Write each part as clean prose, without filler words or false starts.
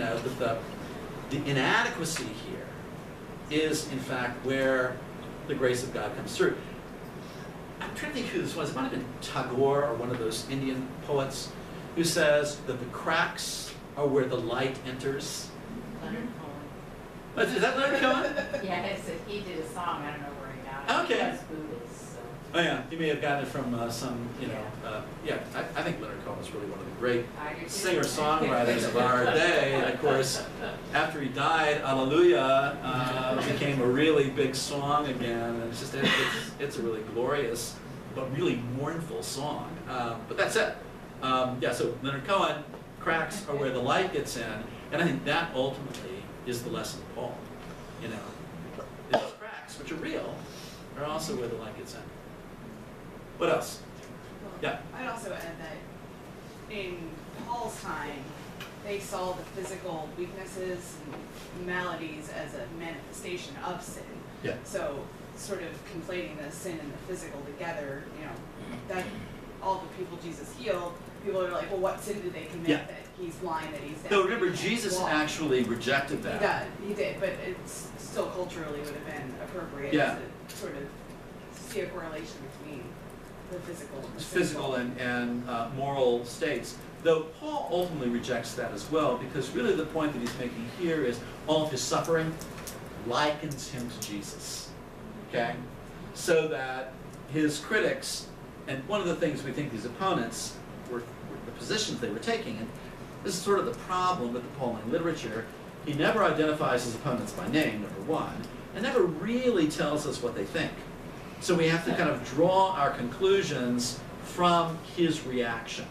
know, that the inadequacy here is, in fact, where the grace of God comes through. I'm trying to think who this was. It might have been Tagore or one of those Indian poets who says that the cracks are where the light enters. Leonard Cohen. Is that Leonard Cohen? Yeah, he did a song. I don't know where he got it. Okay. He was Buddhist, so. Oh yeah, he may have gotten it from some, you know, yeah. I think Leonard Cohen is really one of the great singer-songwriters of our day. And of course, after he died, Alleluia became a really big song again. And it's just it's a really glorious but really mournful song. But that's it. Yeah. So Leonard Cohen, cracks are where the light gets in, and I think that ultimately is the lesson of Paul. You know, those cracks, which are real, are also where the light gets in. What else? Well, Yeah. I'd also add that in Paul's time, they saw the physical weaknesses and maladies as a manifestation of sin. Yeah. So sort of conflating the sin and the physical together, you know, that all the people Jesus healed, people are like, well, what sin did they commit that he's blind, that he's deaf? Though remember, Jesus actually rejected that. He did, but it's still culturally would have been appropriate to sort of see a correlation between the physical and the physical and moral states. Though Paul ultimately rejects that as well, because really the point that he's making here is all of his suffering likens him to Jesus. Okay? So that his critics, and one of the things we think these opponents were the positions they were taking, and this is sort of the problem with the Pauline literature, he never identifies his opponents by name, number one, and never really tells us what they think. So we have to kind of draw our conclusions from his reaction,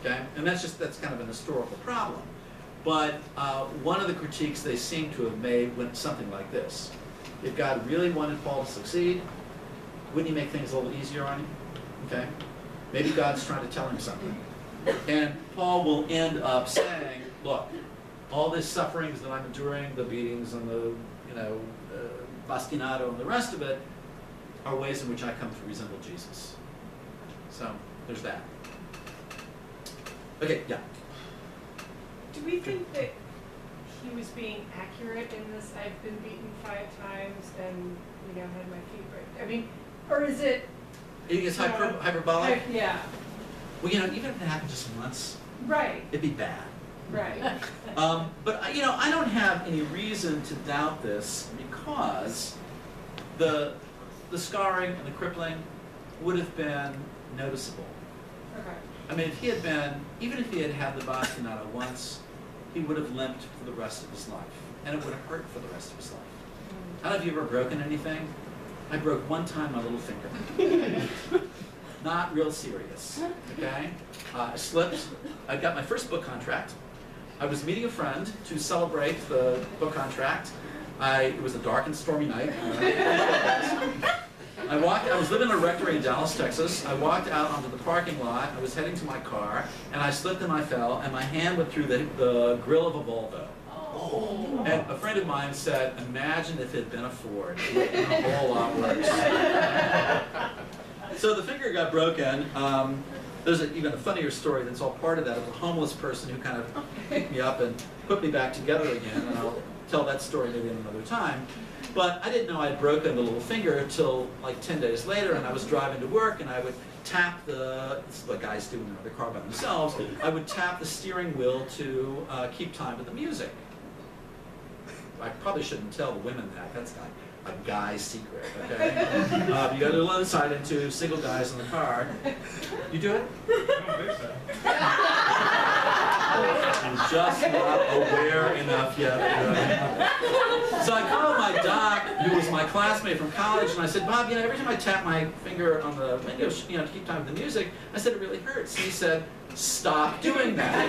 okay? And that's kind of an historical problem. But one of the critiques they seem to have made went something like this. If God really wanted Paul to succeed, wouldn't he make things a little easier on him? Okay? Maybe God's trying to tell him something. And Paul will end up saying, look, all this sufferings that I'm enduring, the beatings and the, you know, bastinado and the rest of it, are ways in which I come to resemble Jesus. So, there's that. Okay, yeah. Do we think that he was being accurate in this, I've been beaten 5 times and, you know, had my feet break? I mean, or is it... You think it's hyperbolic? Yeah. Well, you know, even if it happened just once, right, it'd be bad. Right. But, you know, I don't have any reason to doubt this because the scarring and the crippling would have been noticeable. Okay. I mean, if he had been, even if he had had the bastinado once, he would have limped for the rest of his life. And it would have hurt for the rest of his life. I don't know if you've ever broken anything. I broke one time my little finger. Not real serious, okay? I slipped. I got my first book contract. I was meeting a friend to celebrate the book contract. It was a dark and stormy night. I was living in a rectory in Dallas, Texas. I walked out onto the parking lot. I was heading to my car, and I slipped and I fell, and my hand went through the grill of a Volvo. Oh. And a friend of mine said, imagine if it had been a Ford. It would have been a whole lot worse. So the finger got broken. There's even a funnier story that's all part of that, of a homeless person who kind of picked me up and put me back together again, and I'll tell that story maybe another time. But I didn't know I'd broken the little finger until like 10 days later, and I was driving to work, and I would tap this is what guys do in their car by themselves, I would tap the steering wheel to keep time with the music. I probably shouldn't tell the women that. That's like a guy's secret, okay? You got to do a little insight into single guys in the car. You do it? I don't think so. I'm just not aware enough yet. So I called my doc, who was my classmate from college, and I said, Bob, you know, every time I tap my finger on the window, you know, to keep time with the music, I said, it really hurts. And he said, stop doing that.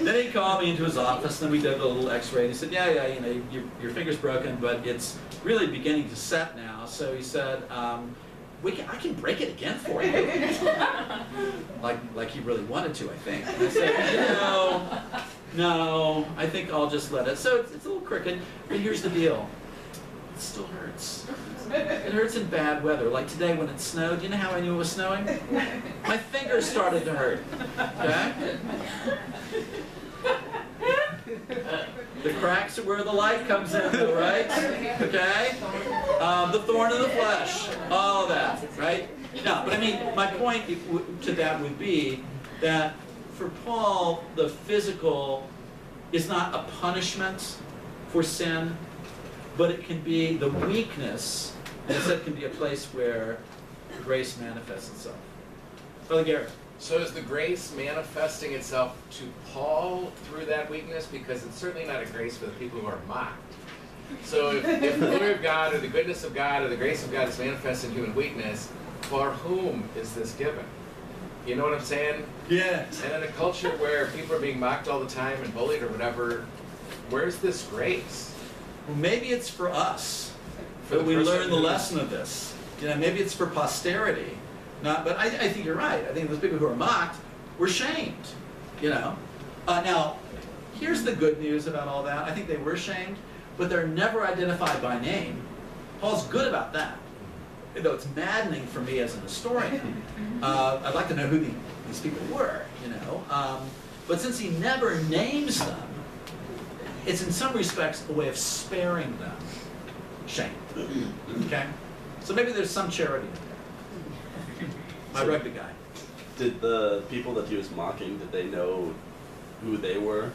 Then he called me into his office, and then we did a little x-ray, and he said, yeah, you know, your finger's broken, but it's really beginning to set now. So he said, I can break it again for you. like he really wanted to, I think. And I said, you know, no, I think I'll just let it. So it's a little crooked, but here's the deal. It still hurts. It hurts in bad weather. Like today when it snowed, you know how I knew it was snowing? My fingers started to hurt, okay? where the light comes in, though, right? Okay? The thorn in the flesh, all of that, right? No, but I mean, my point to that would be that for Paul, the physical is not a punishment for sin, but it can be the weakness, and it can be a place where grace manifests itself. Brother Garrett. So is the grace manifesting itself to Paul through that weakness? Because it's certainly not a grace for the people who are mocked. So if the glory of God or the goodness of God or the grace of God is manifested in human weakness, for whom is this given? You know what I'm saying? Yeah. And in a culture where people are being mocked all the time and bullied or whatever, where's this grace? Well, maybe it's for us, For that the we person learn the who's- lesson of this. You know, maybe it's for posterity. Not, but I think you're right. I think those people who are mocked were shamed. You know. Now, here's the good news about all that. I think they were shamed, but they're never identified by name. Paul's good about that. Though it's maddening for me as an historian. I'd like to know who these people were, you know. But since he never names them, it's in some respects a way of sparing them shame. Okay? So maybe there's some charity in there. My rugby guy. Did the people that he was mocking, did they know who they were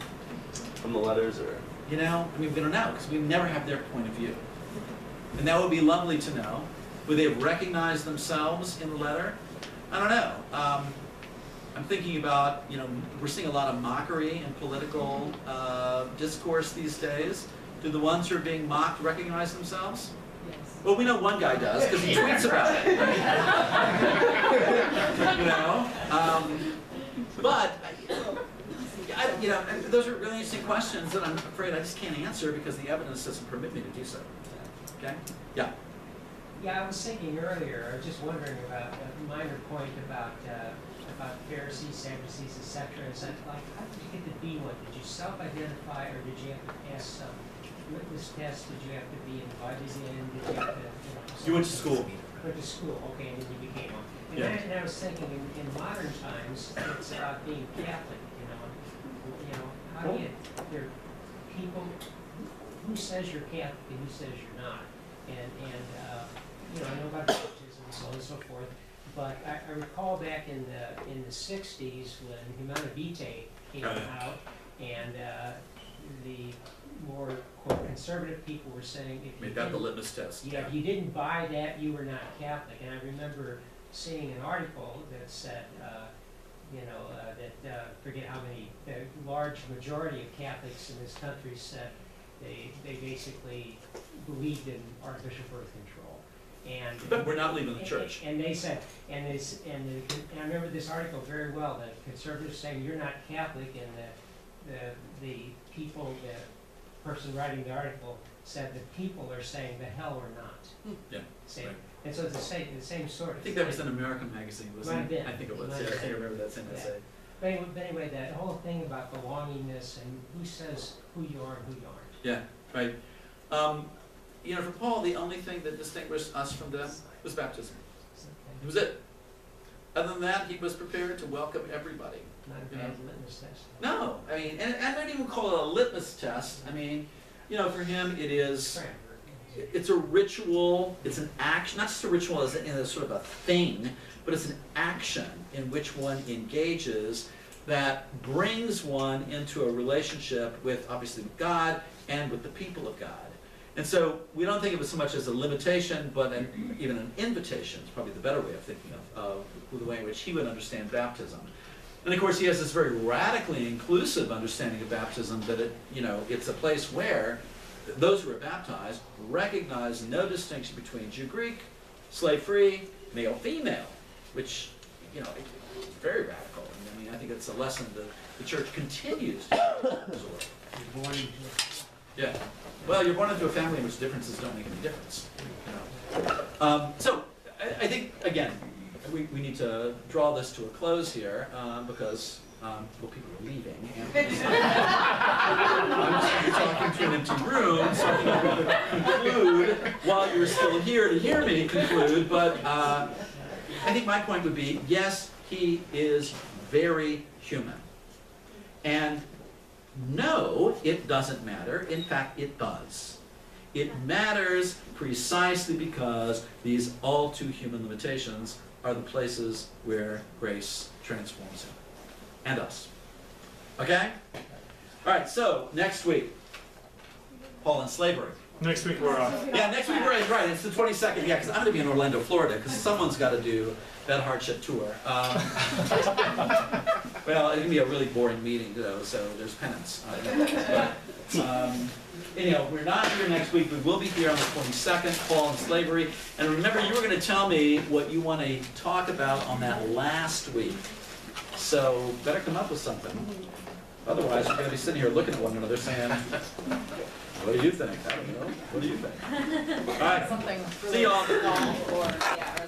from the letters, or? You know, I mean, we don't know, because we never have their point of view. And that would be lovely to know. Would they have recognized themselves in the letter? I don't know. I'm thinking about, you know, we're seeing a lot of mockery in political discourse these days. Do the ones who are being mocked recognize themselves? Yes. Well, we know one guy does, because he tweets about it, right? You know? But, you know, those are really interesting questions that I'm afraid I just can't answer because the evidence doesn't permit me to do so. Okay? Yeah. Yeah, I was thinking earlier, I was just wondering about a minor point about Pharisees, Sadducees, etc. Is that, like, how did you get to be one? Did you self-identify, or did you have to pass some witness test? Did you have to be invited in? Did you have to, you know? You went to school. Went to school, okay, and then you became one. And, Yeah. and I was thinking, in modern times, it's about being Catholic, you know. How do you, there are people, who says you're Catholic and who says you're not? And you know, I know about baptism and so on and so forth, but I recall back in the 60s when Humana Vitae came out, and the more quote conservative people were saying if you Made that the litmus test. yeah, if you didn't buy that, you were not Catholic. And I remember seeing an article that said, you know, forget how many, the large majority of Catholics in this country said they basically believed in artificial birth control. And But we're not leaving the church. And they said, and I remember this article very well. The conservatives saying you're not Catholic, and the people, the person writing the article said the people are saying the hell we're not. Yeah. Saying, Right. and so it's the same sort of. I think that was an American magazine, wasn't Might have it? been. I think it was. Might Yeah, I have think I been. remember that same Yeah. essay. But anyway, that whole thing about belongingness and who says who you are and who you aren't. Yeah, right. You know, for Paul, the only thing that distinguished us from them was baptism. It was it. Other than that, he was prepared to welcome everybody. Not a bad litmus test. No, I mean, and I don't even call it a litmus test. I mean, you know, for him, it is. It's a ritual, it's an action, not just a ritual as in a sort of a thing, but it's an action in which one engages that brings one into a relationship with, obviously, with God and with the people of God. And so we don't think of it so much as a limitation, but even an invitation is probably the better way of thinking of the way in which he would understand baptism. And of course, he has this very radically inclusive understanding of baptism that it's a place where those who are baptized recognize no distinction between Jew-Greek, slave-free, male-female, which, is very radical. I mean, I think it's a lesson that the church continues to absorb. You're born into Yeah. Well, you're born into a family in which differences don't make any difference. So, I think, again, we need to draw this to a close here because people are leaving. And I'm talking to an empty room, so I think I'd rather conclude while you're still here to hear me conclude. But I think my point would be, yes, he is very human. And No, it doesn't matter. In fact, it does. It matters precisely because these all too human limitations are the places where grace transforms him and us. Okay? All right, so next week, Paul and slavery. Next week we're off. Yeah, next week we're right. It's the 22nd. Yeah, because I'm going to be in Orlando, Florida, because someone's got to do that hardship tour. Well, it's going to be a really boring meeting, though, so there's penance. Anyhow, we're not here next week. We will be here on the 22nd, Paul and slavery. And remember, you were going to tell me what you want to talk about on that last week. So better come up with something. Otherwise, we're going to be sitting here looking at one another saying, what do you think? I don't know. What do you think? All right. Something See y'all. really long or, yeah,